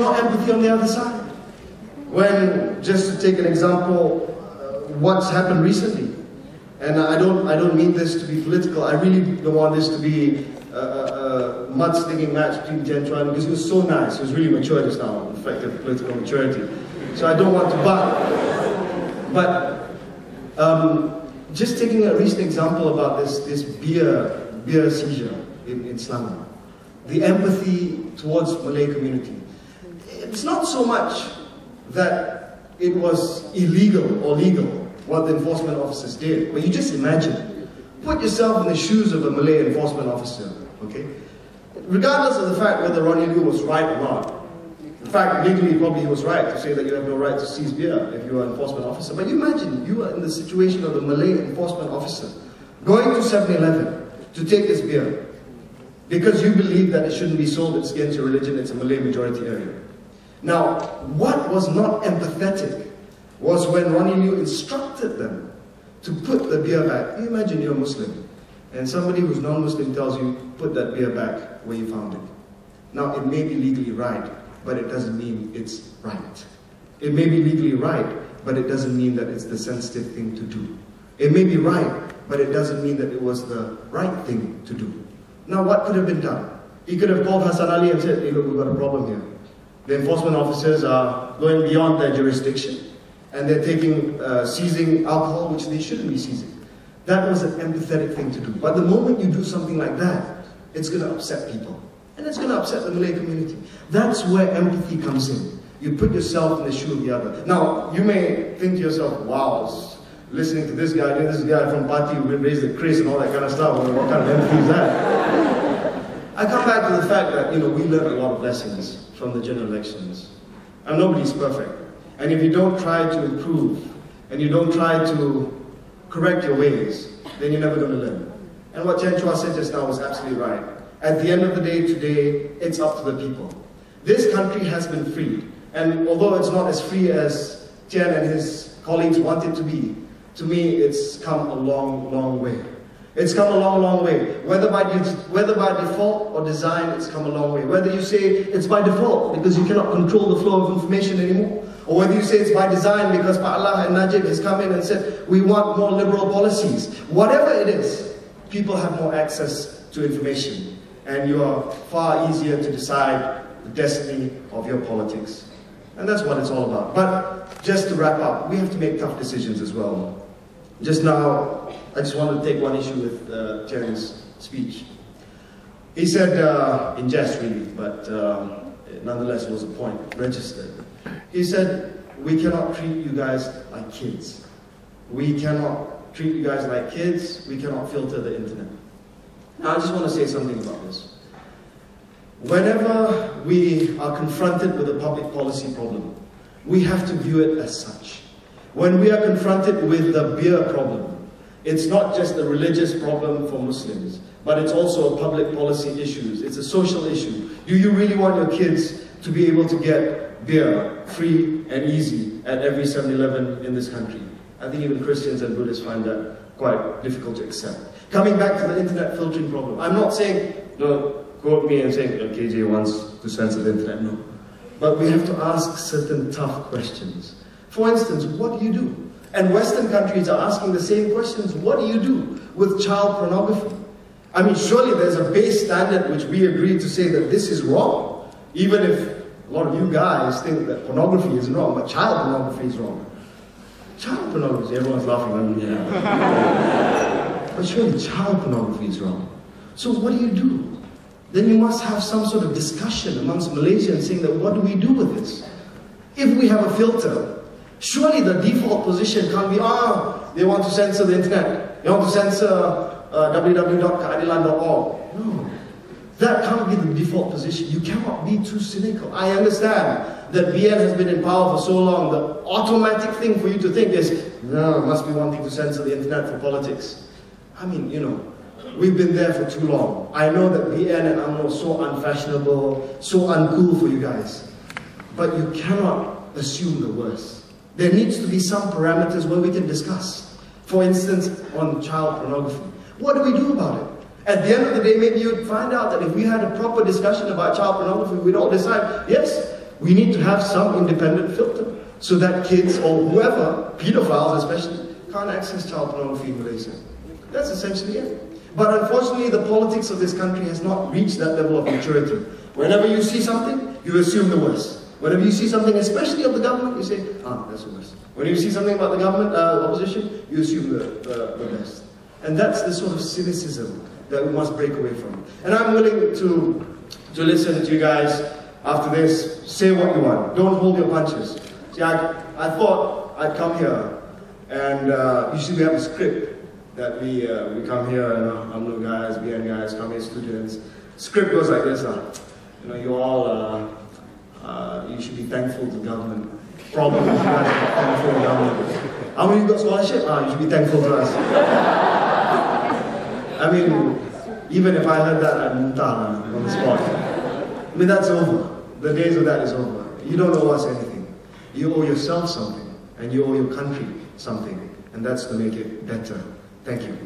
no empathy on the other side. When, just to take an example, what's happened recently, and I don't mean this to be political, I really don't want this to be a mud-sticking match between Tian Chua, because he was so nice, he was really mature just now, effective political maturity. So I don't want to but just taking a recent example about this beer seizure in Selangor, the empathy towards Malay community. It's not so much that it was illegal or legal what the enforcement officers did, but you just imagine, put yourself in the shoes of a Malay enforcement officer, okay? Regardless of the fact whether Ronnie Liu was right or not. In fact, legally probably he was right to say that you have no right to seize beer if you are an enforcement officer. But you imagine, you are in the situation of a Malay enforcement officer going to 7-Eleven to take this beer because you believe that it shouldn't be sold, it's against your religion, it's a Malay majority area. Now, what was not empathetic was when Ronnie Liu instructed them to put the beer back. You imagine you're a Muslim, and somebody who's non-Muslim tells you, put that beer back where you found it. Now, it may be legally right, but it doesn't mean it's right. It may be legally right, but it doesn't mean that it's the sensitive thing to do. It may be right, but it doesn't mean that it was the right thing to do. Now, what could have been done? He could have called Hassan Ali and said, hey, look, we've got a problem here. The enforcement officers are going beyond their jurisdiction, and they're seizing alcohol, which they shouldn't be seizing. That was an empathetic thing to do. But the moment you do something like that, it's going to upset people. And it's going to upset the Malay community. That's where empathy comes in. You put yourself in the shoe of the other. Now, you may think to yourself, wow, listening to this guy from party who raised the Chris and all that kind of stuff, what kind of empathy is that? I come back to the fact that, we learned a lot of lessons from the general elections. And nobody's perfect. And if you don't try to improve, and you don't try to correct your ways, then you're never going to learn. And what Tian Chua said just now was absolutely right. At the end of the day, today, it's up to the people. This country has been freed. And although it's not as free as Tian and his colleagues want it to be, to me, it's come a long, long way. It's come a long, long way. Whether by default or design, it's come a long way. Whether you say it's by default because you cannot control the flow of information anymore, or whether you say it's by design because Allah and Najib has come in and said, we want more liberal policies. Whatever it is, people have more access to information. And you are far easier to decide the destiny of your politics. And that's what it's all about. But just to wrap up, we have to make tough decisions as well. Just now, I just wanted to take one issue with Tian's speech. He said, in jest really, but nonetheless it was a point registered. He said, we cannot treat you guys like kids. We cannot treat you guys like kids. We cannot filter the internet. Now, I just want to say something about this. Whenever we are confronted with a public policy problem, we have to view it as such. When we are confronted with the beer problem, it's not just a religious problem for Muslims, but it's also a public policy issue. It's a social issue. Do you really want your kids to be able to get beer free and easy at every 7-Eleven in this country? I think even Christians and Buddhists find that quite difficult to accept. Coming back to the internet filtering problem, I'm not saying, don't quote me and saying, KJ wants to censor the internet, no. But we have to ask certain tough questions. For instance, what do you do? And Western countries are asking the same questions. What do you do with child pornography? I mean, surely there's a base standard which we agree to say that this is wrong. Even if a lot of you guys think that pornography is wrong, but child pornography is wrong. Child pornography, everyone's laughing, I mean, yeah. But surely child pornography is wrong. So what do? Then you must have some sort of discussion amongst Malaysians saying that what do we do with this? If we have a filter, surely the default position can't be, they want to censor the internet. They want to censor www.keadilan.org. No. That can't be the default position. You cannot be too cynical. I understand that BN has been in power for so long. The automatic thing for you to think is, no, must be wanting to censor the internet for politics. I mean, we've been there for too long. I know that BN and UMNO are so unfashionable, so uncool for you guys. But you cannot assume the worst. There needs to be some parameters where we can discuss. For instance, on child pornography. What do we do about it? At the end of the day, maybe you'd find out that if we had a proper discussion about child pornography, we'd all decide, yes, We need to have some independent filter so that kids or whoever, pedophiles especially, can't access child pornography in Malaysia. That's essentially it. But unfortunately, the politics of this country has not reached that level of maturity. Whenever you see something, you assume the worst. Whenever you see something, especially of the government, you say, that's the worst. When you see something about the government, opposition, you assume the best. And that's the sort of cynicism that we must break away from. And I'm willing to listen to you guys after this. Say what you want. Don't hold your punches. See, I thought I'd come here, and usually we have a script that we come here, and UMNO guys, BN guys, come here, students. Script goes like this, you all, you should be thankful to government. Problem, you guys are thankful to government. How many of you got scholarship? You should be thankful to us. I mean, even if I heard that, I'd muntah on the spot. I mean, that's over. The days of that is over. You don't owe us anything. You owe yourself something, and you owe your country something, and that's to make it better. Thank you.